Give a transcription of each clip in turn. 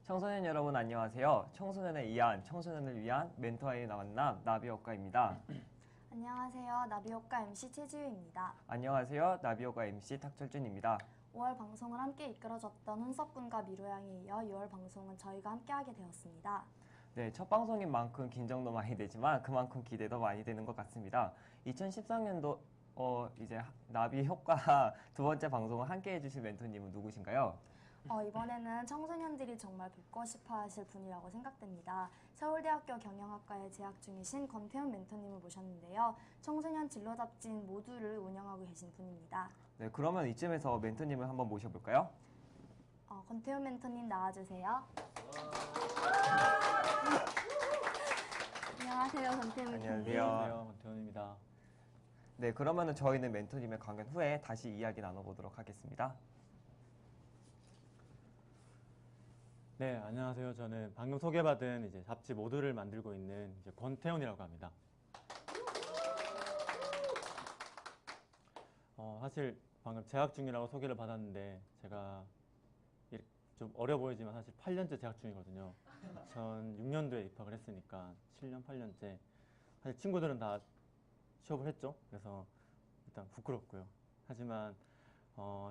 청소년 여러분 안녕하세요. 청소년의 이한, 청소년을 위한 멘토와의 만남 나비효과입니다. 안녕하세요. 나비효과 MC 최지우입니다. 안녕하세요. 나비효과 MC 탁철준입니다. 5월 방송을 함께 이끌어줬던 훈석군과 미로양에 이어 6월 방송은 저희가 함께하게 되었습니다. 네, 첫 방송인 만큼 긴장도 많이 되지만 그만큼 기대도 많이 되는 것 같습니다. 2013년도 이제 나비효과 두 번째 방송을 함께 해주실 멘토님은 누구신가요? 이번에는 청소년들이 정말 뵙고 싶어 하실 분이라고 생각됩니다. 서울대학교 경영학과에 재학 중이신 권태훈 멘토님을 모셨는데요. 청소년 진로 잡지인 모두를 운영하고 계신 분입니다. 네, 그러면 이쯤에서 멘토님을 한번 모셔볼까요? 권태훈 멘토님 나와주세요. 안녕하세요. 권태훈 멘토님. 안녕하세요. 권태훈입니다. 네, 그러면은 저희는 멘토님의 강연 후에 다시 이야기 나눠보도록 하겠습니다. 네, 안녕하세요. 저는 방금 소개받은 이제 잡지 모두를 만들고 있는 이제 권태훈이라고 합니다. 사실 방금 재학 중이라고 소개를 받았는데 제가 좀 어려 보이지만 사실 8년째 재학 중이거든요. 전 6년도에 입학을 했으니까 7년, 8년째. 사실 친구들은 다 취업을 했죠. 그래서 일단 부끄럽고요. 하지만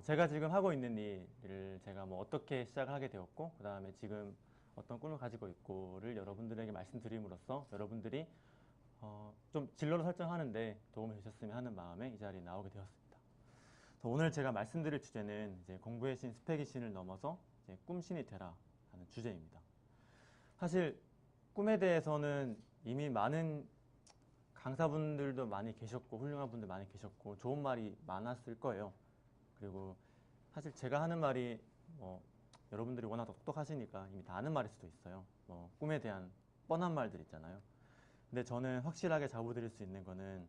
제가 지금 하고 있는 일을 제가 뭐 어떻게 시작을 하게 되었고 그 다음에 지금 어떤 꿈을 가지고 있고를 여러분들에게 말씀드림으로써 여러분들이 좀 진로를 설정하는데 도움을 주셨으면 하는 마음에 이 자리에 나오게 되었습니다. 오늘 제가 말씀드릴 주제는 이제 공부의 신, 스펙의 신을 넘어서 이제 꿈신이 되라 하는 주제입니다. 사실 꿈에 대해서는 이미 많은 강사분들도 많이 계셨고 훌륭한 분들 많이 계셨고 좋은 말이 많았을 거예요. 그리고 사실 제가 하는 말이 여러분들이 워낙 똑똑하시니까 이미 다 아는 말일 수도 있어요. 꿈에 대한 뻔한 말들 있잖아요. 근데 저는 확실하게 자부드릴 수 있는 거는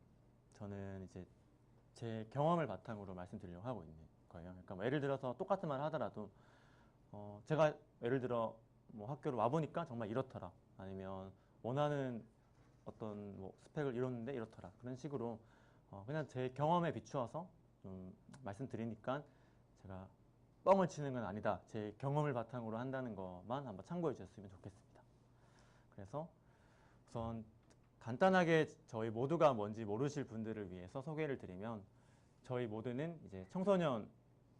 저는 이제 제 경험을 바탕으로 말씀드리려고 하고 있는 거예요. 그러니까 뭐 예를 들어서 똑같은 말을 하더라도 제가 예를 들어 뭐 학교를 와보니까 정말 이렇더라. 아니면 원하는 어떤 뭐 스펙을 이뤘는데 이렇더라. 그런 식으로 그냥 제 경험에 비추어서 좀 말씀드리니까 제가 뻥을 치는 건 아니다. 제 경험을 바탕으로 한다는 것만 한번 참고해 주셨으면 좋겠습니다. 그래서 우선 간단하게 저희 모두가 뭔지 모르실 분들을 위해서 소개를 드리면 저희 모두는 이제 청소년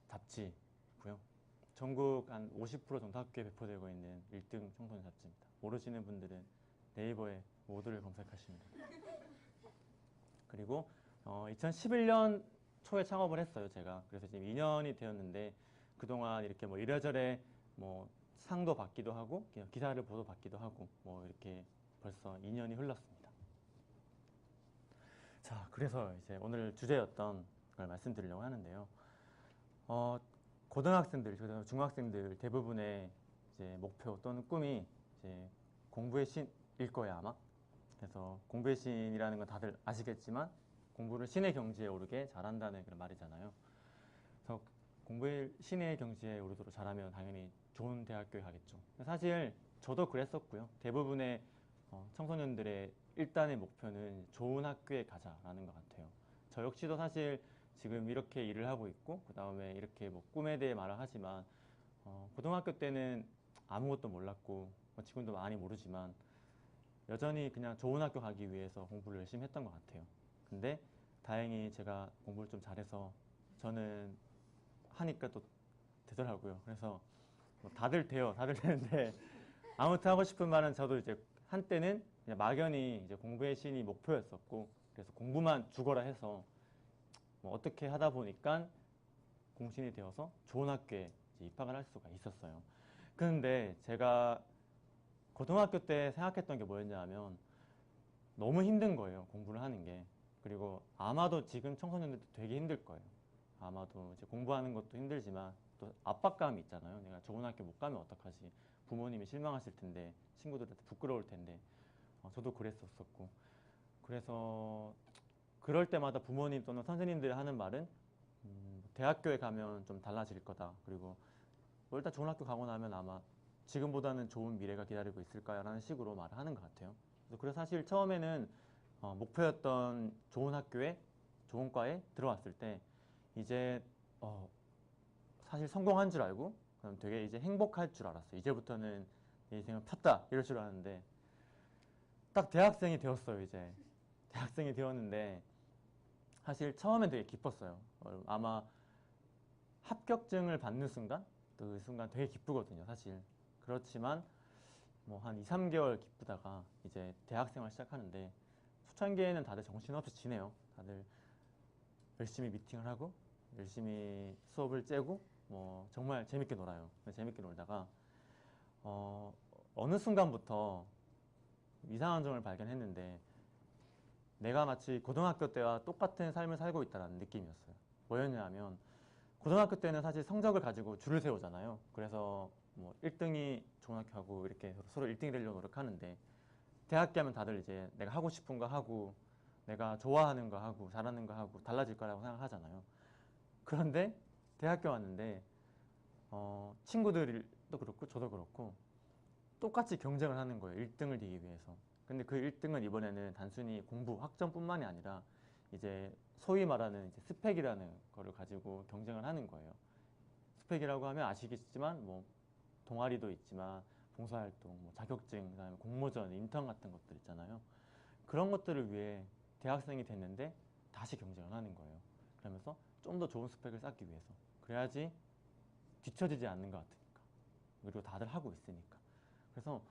잡지고요. 전국 한 50% 정도 학교에 배포되고 있는 1등 청소년 잡지입니다. 모르시는 분들은 네이버에 모두를 검색하시면 됩니다. 그리고 2011년 초에 창업을 했어요, 제가. 그래서 지금 2년이 되었는데 그동안 이렇게 뭐 이래저래 뭐 상도 받기도 하고 기사를 보도 받기도 하고 뭐 이렇게 벌써 2년이 흘렀습니다. 자, 그래서 이제 오늘 주제였던 걸 말씀드리려고 하는데요. 고등학생들, 중학생들 대부분의 이제 목표 또는 꿈이 이제 공부의 신일 거예요, 아마. 그래서 공부의 신이라는 건 다들 아시겠지만 공부를 신의 경지에 오르게 잘한다는 그런 말이잖아요. 그래서 공부의 신의 경지에 오르도록 잘하면 당연히 좋은 대학교에 가겠죠. 사실 저도 그랬었고요. 대부분의 청소년들의 일단의 목표는 좋은 학교에 가자라는 것 같아요. 저 역시도 사실 지금 이렇게 일을 하고 있고 그 다음에 이렇게 뭐 꿈에 대해 말을 하지만 고등학교 때는 아무것도 몰랐고 지금도 많이 모르지만 여전히 그냥 좋은 학교 가기 위해서 공부를 열심히 했던 것 같아요. 근데 다행히 제가 공부를 좀 잘해서 저는 하니까 또 되더라고요. 그래서 뭐 다들 돼요. 다들 되는데 아무튼 하고 싶은 말은 저도 이제 한때는 그냥 막연히 이제 공부의 신이 목표였었고 그래서 공부만 죽어라 해서 뭐 어떻게 하다 보니까 공신이 되어서 좋은 학교에 이제 입학을 할 수가 있었어요. 그런데 제가 고등학교 때 생각했던 게 뭐였냐 하면 너무 힘든 거예요. 공부를 하는 게. 그리고 아마도 지금 청소년들도 되게 힘들 거예요. 아마도 이제 공부하는 것도 힘들지만 또 압박감이 있잖아요. 내가 좋은 학교 못 가면 어떡하지? 부모님이 실망하실 텐데 친구들한테 부끄러울 텐데 저도 그랬었고 그래서 그럴 때마다 부모님 또는 선생님들이 하는 말은 대학교에 가면 좀 달라질 거다. 그리고 뭐 일단 좋은 학교 가고 나면 아마 지금보다는 좋은 미래가 기다리고 있을까 라는 식으로 말을 하는 것 같아요. 그래서 사실 처음에는 목표였던 좋은 학교에 좋은 과에 들어왔을 때 이제 사실 성공한 줄 알고 그럼 되게 이제 행복할 줄 알았어요. 이제부터는 인생을 폈다 이럴 줄 알았는데 딱 대학생이 되었어요. 이제 대학생이 되었는데 사실 처음엔 되게 기뻤어요. 아마 합격증을 받는 순간 그 순간 되게 기쁘거든요. 사실 그렇지만 뭐 한 2, 3개월 기쁘다가 이제 대학생활 시작하는데 초창기에는 다들 정신없이 지내요. 다들 열심히 미팅을 하고 열심히 수업을 째고 뭐 정말 재밌게 놀아요. 재밌게 놀다가 어느 순간부터 이상한 점을 발견했는데 내가 마치 고등학교 때와 똑같은 삶을 살고 있다는 느낌이었어요. 뭐였냐면 고등학교 때는 사실 성적을 가지고 줄을 세우잖아요. 그래서 뭐 1등이 좋은 학교 하고 이렇게 서로 1등이 되려고 노력하는데 대학교 하면 다들 이제 내가 하고 싶은 거 하고 내가 좋아하는 거 하고 잘하는 거 하고 달라질 거라고 생각하잖아요. 그런데 대학교 왔는데 친구들도 그렇고 저도 그렇고 똑같이 경쟁을 하는 거예요. 1등을 되기 위해서. 근데 그 1등은 이번에는 단순히 공부, 학점뿐만이 아니라 이제 소위 말하는 이제 스펙이라는 거를 가지고 경쟁을 하는 거예요. 스펙이라고 하면 아시겠지만 뭐 동아리도 있지만 봉사활동, 뭐 자격증, 그다음에 공모전, 인턴 같은 것들 있잖아요. 그런 것들을 위해 대학생이 됐는데 다시 경쟁을 하는 거예요. 그러면서 좀 더 좋은 스펙을 쌓기 위해서. 그래야지 뒤처지지 않는 것 같으니까. 그리고 다들 하고 있으니까. 그래서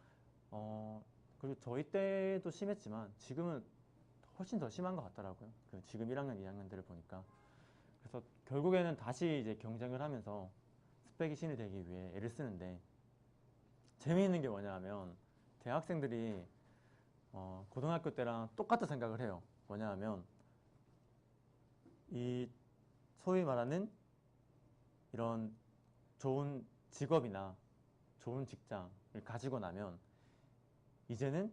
그리고 저희 때도 심했지만 지금은 훨씬 더 심한 것 같더라고요. 그 지금 1학년, 2학년들을 보니까. 그래서 결국에는 다시 이제 경쟁을 하면서 스펙이 신이 되기 위해 애를 쓰는데 재미있는 게 뭐냐면 대학생들이 고등학교 때랑 똑같은 생각을 해요. 뭐냐면 이 소위 말하는 이런 좋은 직업이나 좋은 직장을 가지고 나면 이제는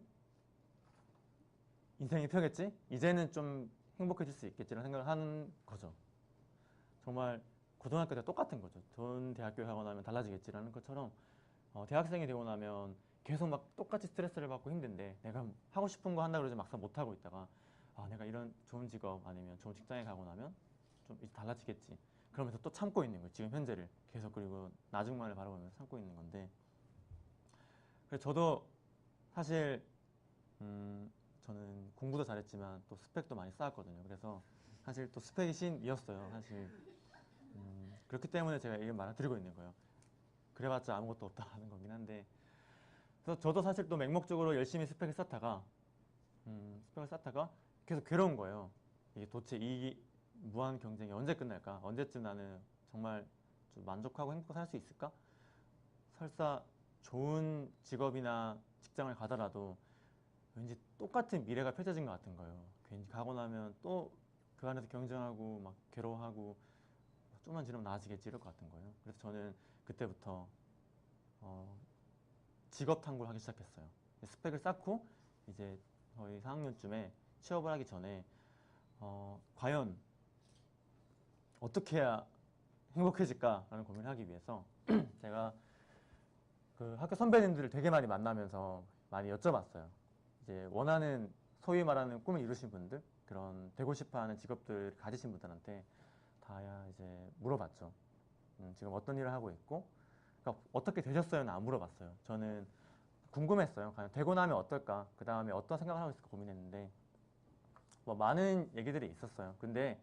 인생이 펴겠지? 이제는 좀 행복해질 수 있겠지라는 생각을 하는 거죠. 정말 고등학교 때 똑같은 거죠. 좋은 대학교에 가고 나면 달라지겠지라는 것처럼 대학생이 되고 나면 계속 막 똑같이 스트레스를 받고 힘든데 내가 하고 싶은 거 한다 그러지 막상 못 하고 있다가 내가 이런 좋은 직업 아니면 좋은 직장에 가고 나면 좀 이제 달라지겠지. 그러면서 또 참고 있는 거예요. 지금 현재를 계속 그리고 나중만을 바라보면서 참고 있는 건데 그래서 저도 사실 저는 공부도 잘했지만 또 스펙도 많이 쌓았거든요. 그래서 사실 또 스펙이 신이었어요. 사실 그렇기 때문에 제가 이런 말을 드리고 있는 거예요. 그래봤자 아무것도 없다는 거긴 한데 그래서 저도 사실 또 맹목적으로 열심히 스펙을 쌓다가 계속 괴로운 거예요. 이게 도대체 이 무한 경쟁이 언제 끝날까? 언제쯤 나는 정말 좀 만족하고 행복하게 살 수 있을까? 설사 좋은 직업이나 직장을 가더라도 왠지 똑같은 미래가 펼쳐진 것 같은 거예요. 괜히 가고 나면 또 그 안에서 경쟁하고 막 괴로워하고 좀만 지나면 나아지겠지 이럴 것 같은 거예요. 그래서 저는 그때부터 직업 탐구를 하기 시작했어요. 스펙을 쌓고 이제 거의 4학년쯤에 취업을 하기 전에 과연 어떻게 해야 행복해질까라는 고민을 하기 위해서 제가 그 학교 선배님들을 되게 많이 만나면서 많이 여쭤봤어요. 이제 원하는 소위 말하는 꿈을 이루신 분들, 그런 되고 싶어하는 직업들 가지신 분들한테 다 이제 물어봤죠. 지금 어떤 일을 하고 있고, 그러니까 어떻게 되셨어요는 안 물어봤어요. 저는 궁금했어요. 과연 되고 나면 어떨까? 그 다음에 어떤 생각을 하고 있을까 고민했는데, 뭐 많은 얘기들이 있었어요. 근데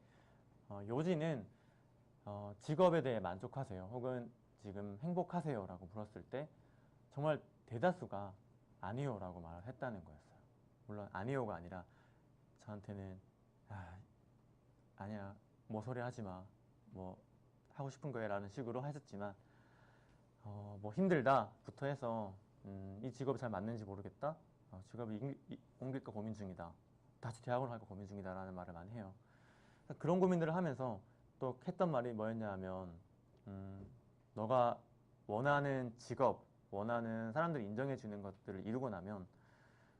요지는 직업에 대해 만족하세요? 혹은 지금 행복하세요? 라고 물었을 때 정말 대다수가 아니요라고 말을 했다는 거였어요. 물론 아니요가 아니라 저한테는 아니야 뭐 소리 하지 마, 뭐 하고 싶은 거야 라는 식으로 하셨지만 뭐 힘들다부터 해서 이 직업이 잘 맞는지 모르겠다, 직업을 옮길까 고민 중이다, 다시 대학원을 갈까 고민 중이다 라는 말을 많이 해요. 그런 고민들을 하면서 또 했던 말이 뭐였냐 하면 너가 원하는 직업, 원하는 사람들이 인정해 주는 것들을 이루고 나면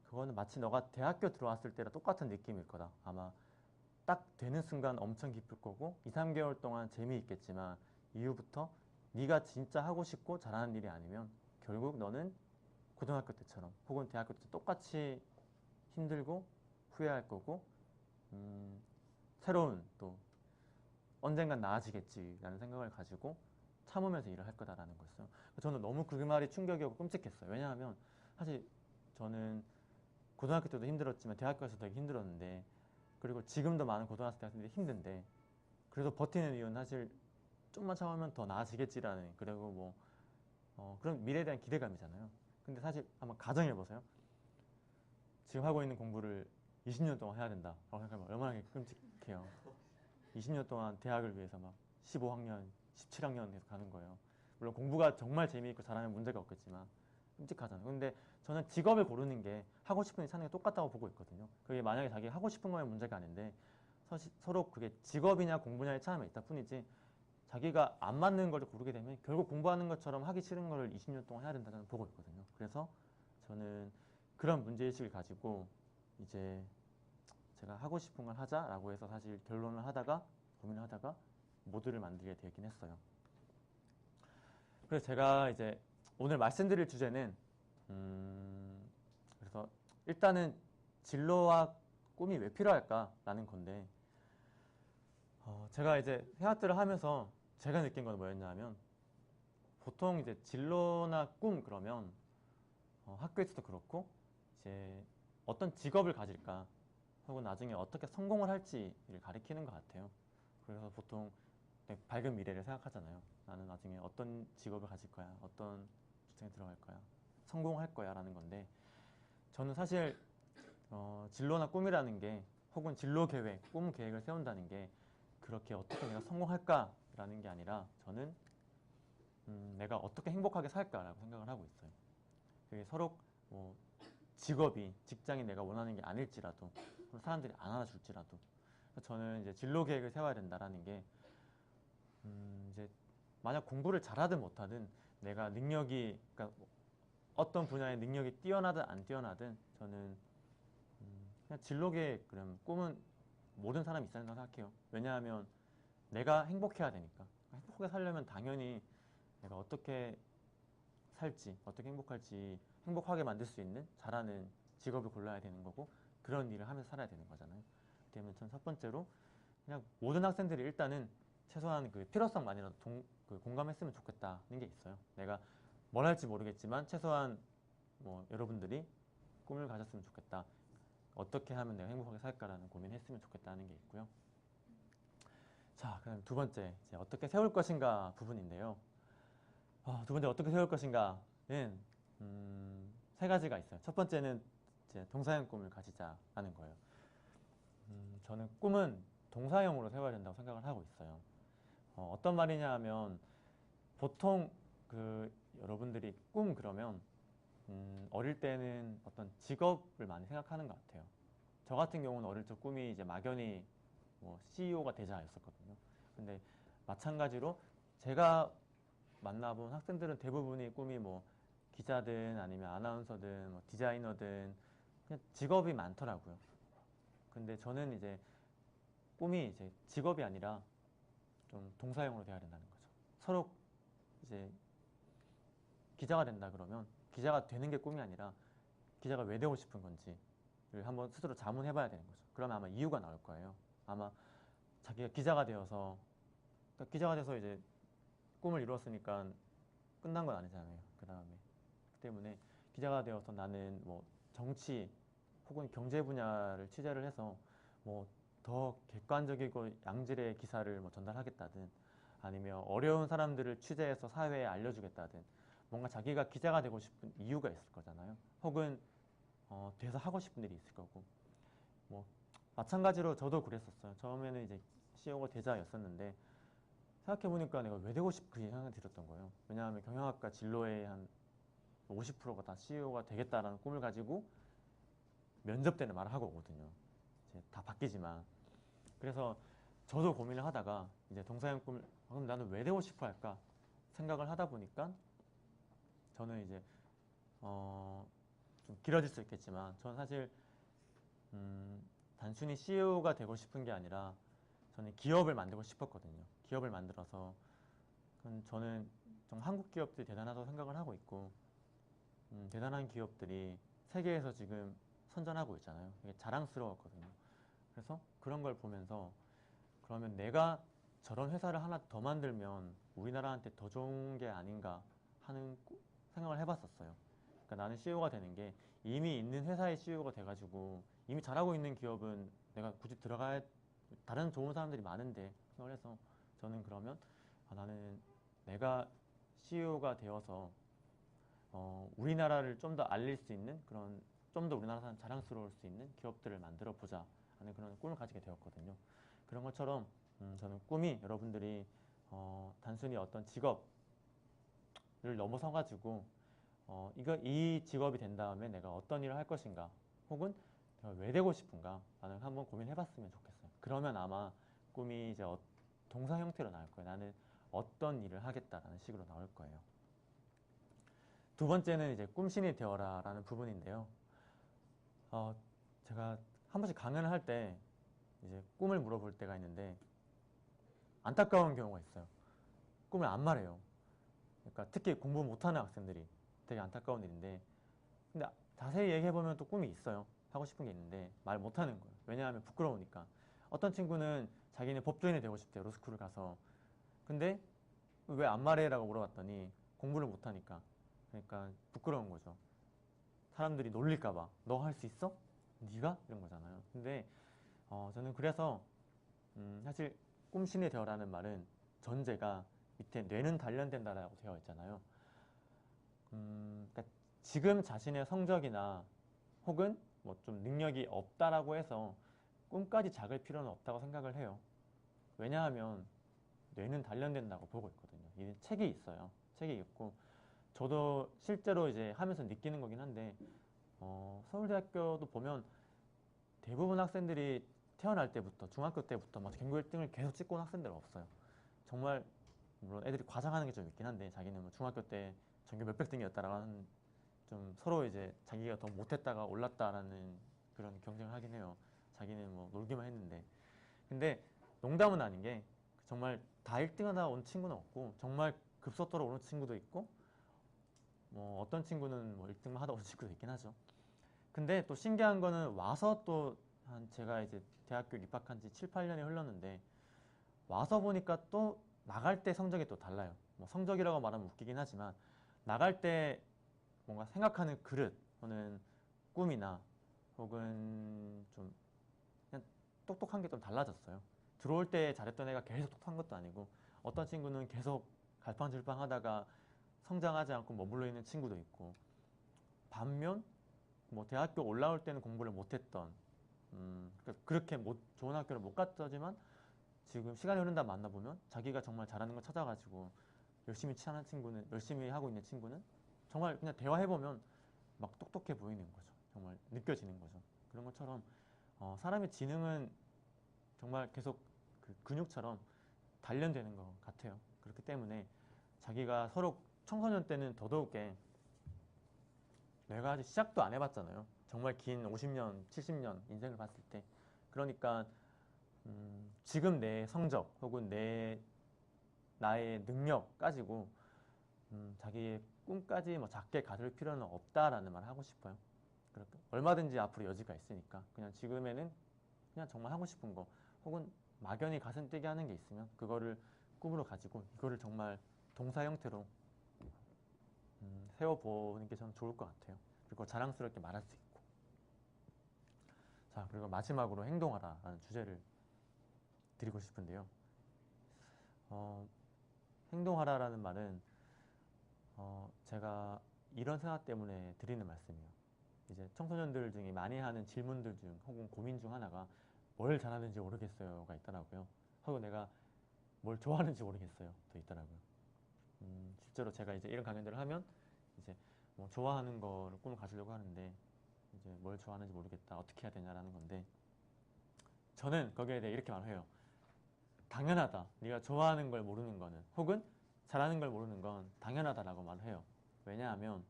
그거는 마치 너가 대학교 들어왔을 때랑 똑같은 느낌일 거다. 아마 딱 되는 순간 엄청 기쁠 거고 2, 3개월 동안 재미있겠지만 이후부터 네가 진짜 하고 싶고 잘하는 일이 아니면 결국 너는 고등학교 때처럼 혹은 대학교 때 똑같이 힘들고 후회할 거고 새로운 또 언젠간 나아지겠지라는 생각을 가지고 참으면서 일을 할 거다라는 거였어요. 저는 너무 그 말이 충격이었고 끔찍했어요. 왜냐하면 사실 저는 고등학교 때도 힘들었지만 대학교에서 되게 힘들었는데, 그리고 지금도 많은 고등학생 대학생들이 힘든데, 그래도 버티는 이유는 사실 좀만 참으면 더 나아지겠지라는, 그리고 뭐 그런 미래에 대한 기대감이잖아요. 근데 사실 한번 가정해보세요. 지금 하고 있는 공부를 20년 동안 해야 된다 라고 생각하면 얼마나 끔찍해요. 20년 동안 대학을 위해서 막 15학년, 17학년 계속 가는 거예요. 물론 공부가 정말 재미있고 잘하면 문제가 없겠지만 끔찍하잖아요. 근데 저는 직업을 고르는 게 하고 싶은 일 찾는 게 똑같다고 보고 있거든요. 그게 만약에 자기가 하고 싶은 거면 문제가 아닌데, 서로 그게 직업이냐 공부냐의 차이만 있다 뿐이지, 자기가 안 맞는 걸 고르게 되면 결국 공부하는 것처럼 하기 싫은 걸 20년 동안 해야 된다는 보고 있거든요. 그래서 저는 그런 문제의식을 가지고 이제 제가 하고 싶은 걸 하자라고 해서 사실 결론을 하다가 고민을 하다가 모두를 만들게 되긴 했어요. 그래서 제가 이제 오늘 말씀드릴 주제는 그래서 일단은 진로와 꿈이 왜 필요할까라는 건데, 제가 이제 생각들을 하면서 제가 느낀 건 뭐였냐면, 보통 이제 진로나 꿈 그러면 학교에서도 그렇고 이제 어떤 직업을 가질까 혹은 나중에 어떻게 성공을 할지를 가리키는 것 같아요. 그래서 보통 밝은 미래를 생각하잖아요. 나는 나중에 어떤 직업을 가질 거야, 어떤 직장에 들어갈 거야, 성공할 거야 라는 건데, 저는 사실 진로나 꿈이라는 게, 혹은 진로 계획, 꿈 계획을 세운다는 게 그렇게 어떻게 내가 성공할까라는 게 아니라, 저는 내가 어떻게 행복하게 살까라고 생각을 하고 있어요. 그게 서로 뭐 직업이, 직장이 내가 원하는 게 아닐지라도, 사람들이 안 알아줄지라도, 저는 이제 진로 계획을 세워야 된다라는 게, 이제 만약 공부를 잘하든 못하든 내가 능력이, 그러니까 어떤 분야의 능력이 뛰어나든 안 뛰어나든, 저는 그냥 진로 계획, 그럼 꿈은 모든 사람이 있어야 된다고 생각해요. 왜냐하면 내가 행복해야 되니까. 행복하게 살려면 당연히 내가 어떻게 살지, 어떻게 행복할지, 행복하게 만들 수 있는 잘하는 직업을 골라야 되는 거고, 그런 일을 하면서 살아야 되는 거잖아요. 그러면 전 첫 번째로 그냥 모든 학생들이 일단은 최소한 그 필요성만이라도 공감했으면 좋겠다는 게 있어요. 내가 뭘 할지 모르겠지만 최소한 뭐 여러분들이 꿈을 가졌으면 좋겠다, 어떻게 하면 내가 행복하게 살까라는 고민했으면 좋겠다는 게 있고요. 자, 그럼 두 번째, 이제 어떻게 세울 것인가 부분인데요. 두 번째 어떻게 세울 것인가는 세 가지가 있어요. 첫 번째는 이제 동사형 꿈을 가지자라는 거예요. 저는 꿈은 동사형으로 세워야 된다고 생각을 하고 있어요. 어떤 말이냐 하면, 보통 여러분들이 꿈 그러면 어릴 때는 어떤 직업을 많이 생각하는 것 같아요. 저 같은 경우는 어릴 적 꿈이 이제 막연히 뭐 CEO가 되자였었거든요. 근데 마찬가지로 제가 만나본 학생들은 대부분이 꿈이 뭐 기자든 아니면 아나운서든 뭐 디자이너든 그냥 직업이 많더라고요. 근데 저는 이제 꿈이 이제 직업이 아니라 좀 동사형으로 돼야 된다는 거죠. 서로 이제 기자가 된다 그러면 기자가 되는 게 꿈이 아니라 기자가 왜 되고 싶은 건지를 한번 스스로 자문해봐야 되는 거죠. 그러면 아마 이유가 나올 거예요. 아마 자기가 기자가 되어서, 그러니까 기자가 돼서 이제 꿈을 이루었으니까 끝난 건 아니잖아요. 그 다음에 때문에 기자가 되어서 나는 뭐 정치 혹은 경제 분야를 취재를 해서 뭐 더 객관적이고 양질의 기사를 뭐 전달하겠다든, 아니면 어려운 사람들을 취재해서 사회에 알려주겠다든, 뭔가 자기가 기자가 되고 싶은 이유가 있을 거잖아요. 혹은 돼서 하고 싶은 일이 있을 거고, 뭐 마찬가지로 저도 그랬었어요. 처음에는 이제 CEO가 되자였었는데 생각해보니까 내가 왜 되고 싶그 생각이 들었던 거예요. 왜냐하면 경영학과 진로의 한 50%가 다 CEO가 되겠다라는 꿈을 가지고 면접 때는 말을 하고 오거든요. 이제 다 바뀌지만. 그래서 저도 고민을 하다가 이제 동사형 꿈을, 그럼 나는 왜 되고 싶어 할까 생각을 하다 보니까, 저는 이제 좀 길어질 수 있겠지만 저는 사실 단순히 CEO가 되고 싶은 게 아니라 저는 기업을 만들고 싶었거든요. 기업을 만들어서, 저는 좀 한국 기업들이 대단하다고 생각을 하고 있고, 대단한 기업들이 세계에서 지금 선전하고 있잖아요. 이게 자랑스러웠거든요. 그래서 그런 걸 보면서, 그러면 내가 저런 회사를 하나 더 만들면 우리나라한테 더 좋은 게 아닌가 하는 생각을 해봤었어요. 그러니까 나는 CEO가 되는 게 이미 있는 회사의 CEO가 돼가지고 이미 잘하고 있는 기업은 내가 굳이 들어가야 다른 좋은 사람들이 많은데 생각을 해서 저는 그러면 나는 내가 CEO가 되어서 우리나라를 좀 더 알릴 수 있는 그런 좀 더 우리나라 사람 자랑스러울 수 있는 기업들을 만들어 보자 하는 그런 꿈을 가지게 되었거든요. 그런 것처럼 저는 꿈이 여러분들이 단순히 어떤 직업을 넘어서 가지고 이 직업이 된 다음에 내가 어떤 일을 할 것인가 혹은 내가 왜 되고 싶은가 나는 한번 고민해 봤으면 좋겠어요. 그러면 아마 꿈이 이제 동사 형태로 나올 거예요. 나는 어떤 일을 하겠다라는 식으로 나올 거예요. 두 번째는 이제 꿈신이 되어라 라는 부분인데요. 제가 한 번씩 강연을 할 때 이제 꿈을 물어볼 때가 있는데 안타까운 경우가 있어요. 꿈을 안 말해요. 그러니까 특히 공부 못하는 학생들이 되게 안타까운 일인데 근데 자세히 얘기해보면 또 꿈이 있어요. 하고 싶은 게 있는데 말 못하는 거예요. 왜냐하면 부끄러우니까. 어떤 친구는 자기는 법조인이 되고 싶대요. 로스쿨을 가서. 근데 왜 안 말해? 라고 물어봤더니 공부를 못하니까. 그러니까 부끄러운 거죠. 사람들이 놀릴까봐. 너 할 수 있어? 네가? 이런 거잖아요. 근데 저는 그래서 사실 꿈신이 되어라는 말은 전제가 밑에 뇌는 단련된다라고 되어 있잖아요. 그러니까 지금 자신의 성적이나 혹은 뭐 좀 능력이 없다라고 해서 꿈까지 작을 필요는 없다고 생각을 해요. 왜냐하면 뇌는 단련된다고 보고 있거든요. 이 책이 있어요. 책이 있고 저도 실제로 이제 하면서 느끼는 거긴 한데 서울대학교도 보면 대부분 학생들이 태어날 때부터 중학교 때부터 막 전교 1등을 계속 찍고 온 학생들은 없어요. 정말 물론 애들이 과장하는 게 좀 있긴 한데 자기는 뭐 중학교 때 전교 몇백 등이었다라고 하는 좀 서로 이제 자기가 더 못했다가 올랐다라는 그런 경쟁을 하긴 해요. 자기는 뭐 놀기만 했는데. 근데 농담은 아닌 게 정말 다 1등 하다 온 친구는 없고 정말 급속도로 오는 친구도 있고 뭐 어떤 친구는 뭐 1등만 하다 온 친구도 있긴 하죠. 근데 또 신기한 거는 와서 또 한 제가 이제 대학교 입학한 지 7, 8년이 흘렀는데 와서 보니까 또 나갈 때 성적이 또 달라요. 뭐 성적이라고 말하면 웃기긴 하지만 나갈 때 뭔가 생각하는 그릇 또는 꿈이나 혹은 좀 그냥 똑똑한 게 좀 달라졌어요. 들어올 때 잘했던 애가 계속 똑똑한 것도 아니고 어떤 친구는 계속 갈팡질팡 하다가 성장하지 않고 머물러 있는 친구도 있고 반면 뭐 대학교 올라올 때는 공부를 못했던 그렇게 좋은 학교를 못 갔지만 지금 시간이 흐른다 만나보면 자기가 정말 잘하는 걸 찾아가지고 열심히 하는 친구는 열심히 하고 있는 친구는 정말 그냥 대화해보면 막 똑똑해 보이는 거죠. 정말 느껴지는 거죠. 그런 것처럼 사람의 지능은 정말 계속 그 근육처럼 단련되는 것 같아요. 그렇기 때문에 자기가 서로 청소년 때는 더더욱에 내가 아직 시작도 안 해봤잖아요. 정말 긴 50년, 70년 인생을 봤을 때. 그러니까 지금 내 성적 혹은 나의 능력 가지고 자기의 꿈까지 뭐 작게 가질 필요는 없다라는 말을 하고 싶어요. 그렇게 얼마든지 앞으로 여지가 있으니까 그냥 지금에는 그냥 정말 하고 싶은 거 혹은 막연히 가슴 뛰게 하는 게 있으면 그거를 꿈으로 가지고 이거를 정말 동사 형태로 세워보는 게 저는 좋을 것 같아요. 그리고 자랑스럽게 말할 수 있고. 자, 그리고 마지막으로 행동하라라는 주제를 드리고 싶은데요. 행동하라라는 말은 제가 이런 생각 때문에 드리는 말씀이에요. 이제 청소년들 중에 많이 하는 질문들 중 혹은 고민 중 하나가 뭘 잘하는지 모르겠어요가 있더라고요. 하고 내가 뭘 좋아하는지 모르겠어요. 또 있더라고요. 실제로 제가 이제 이런 강연들을 하면 이제 뭐 좋아하는 거를 꿈을 가지려고 하는데 이제 뭘 좋아하는지 모르겠다. 어떻게 해야 되냐라는 건데 저는 거기에 대해 이렇게 말해요. 당연하다. 네가 좋아하는 걸 모르는 거는 혹은 잘하는 걸 모르는 건 당연하다라고 말을 해요. 왜냐하면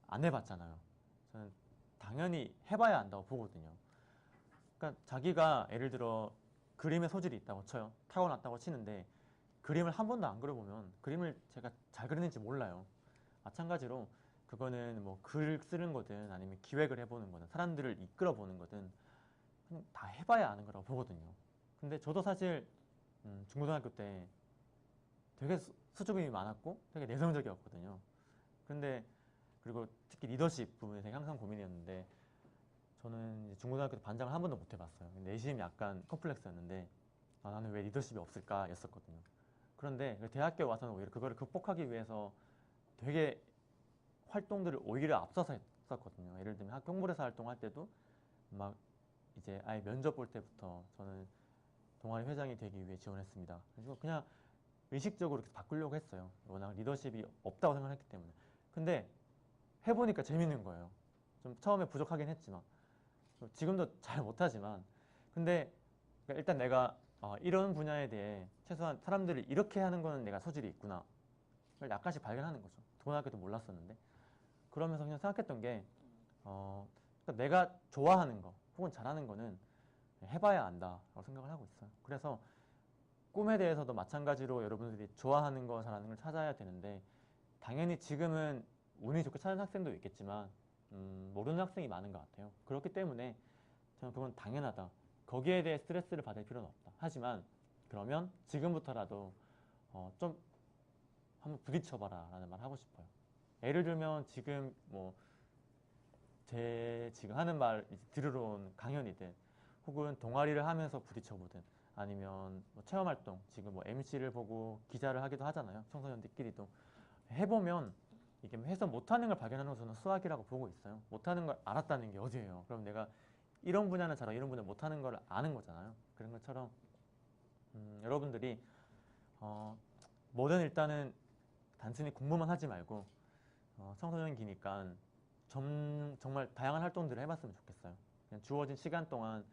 안 해봤잖아요. 저는 당연히 해봐야 안다고 보거든요. 그러니까 자기가 예를 들어 그림의 소질이 있다고 쳐요. 타고났다고 치는데 그림을 한 번도 안 그려보면 그림을 제가 잘 그리는지 몰라요. 마찬가지로 그거는 뭐 글 쓰는 거든 아니면 기획을 해보는 거든 사람들을 이끌어 보는 거든 그냥 다 해봐야 아는 거라고 보거든요. 근데 저도 사실 중고등학교 때 되게 수줍음이 많았고 되게 내성적이었거든요. 그런데 그리고 특히 리더십 부분에 되게 항상 고민이었는데 저는 이제 중고등학교 때 반장을 한 번도 못 해봤어요. 내심 약간 컴플렉스였는데 나는 왜 리더십이 없을까 였었거든요. 그런데 대학교 와서는 오히려 그거를 극복하기 위해서 되게 활동들을 오히려 앞서서 했었거든요. 예를 들면 학교 홍보대사 활동할 때도 막 이제 아예 면접 볼 때부터 저는 동아리 회장이 되기 위해 지원했습니다. 그래서 그냥 의식적으로 이렇게 바꾸려고 했어요. 워낙 리더십이 없다고 생각했기 때문에. 근데 해보니까 재밌는 거예요. 좀 처음에 부족하긴 했지만 지금도 잘 못하지만 근데 일단 내가 이런 분야에 대해 최소한 사람들이 이렇게 하는 거는 내가 소질이 있구나 그걸 약간씩 발견하는 거죠. 고등학교 때 몰랐었는데 그러면서 그냥 생각했던 게 그러니까 내가 좋아하는 거 혹은 잘하는 거는 해봐야 안다라고 생각을 하고 있어요. 그래서 꿈에 대해서도 마찬가지로 여러분들이 좋아하는 거 잘하는 걸 찾아야 되는데 당연히 지금은 운이 좋게 찾은 학생도 있겠지만 모르는 학생이 많은 것 같아요. 그렇기 때문에 저는 그건 당연하다. 거기에 대해 스트레스를 받을 필요는 없다. 하지만 그러면 지금부터라도 좀 한번 부딪혀봐라 라는 말 하고 싶어요. 예를 들면 지금 뭐 제 지금 하는 말 들으러 온 강연이든 혹은 동아리를 하면서 부딪혀보든 아니면 뭐 체험활동 지금 뭐 MC를 보고 기자를 하기도 하잖아요. 청소년들끼리도 해보면 이게 해서 못하는 걸 발견하는 것은 수학이라고 보고 있어요. 못하는 걸 알았다는 게 어디예요? 그럼 내가 이런 분야는 잘하고 이런 분야는 못하는 걸 아는 거잖아요. 그런 것처럼 여러분들이 뭐든 일단은 단순히 공부만 하지 말고 청소년기니까 정말 다양한 활동들을 해봤으면 좋겠어요. 그냥 주어진 시간 동안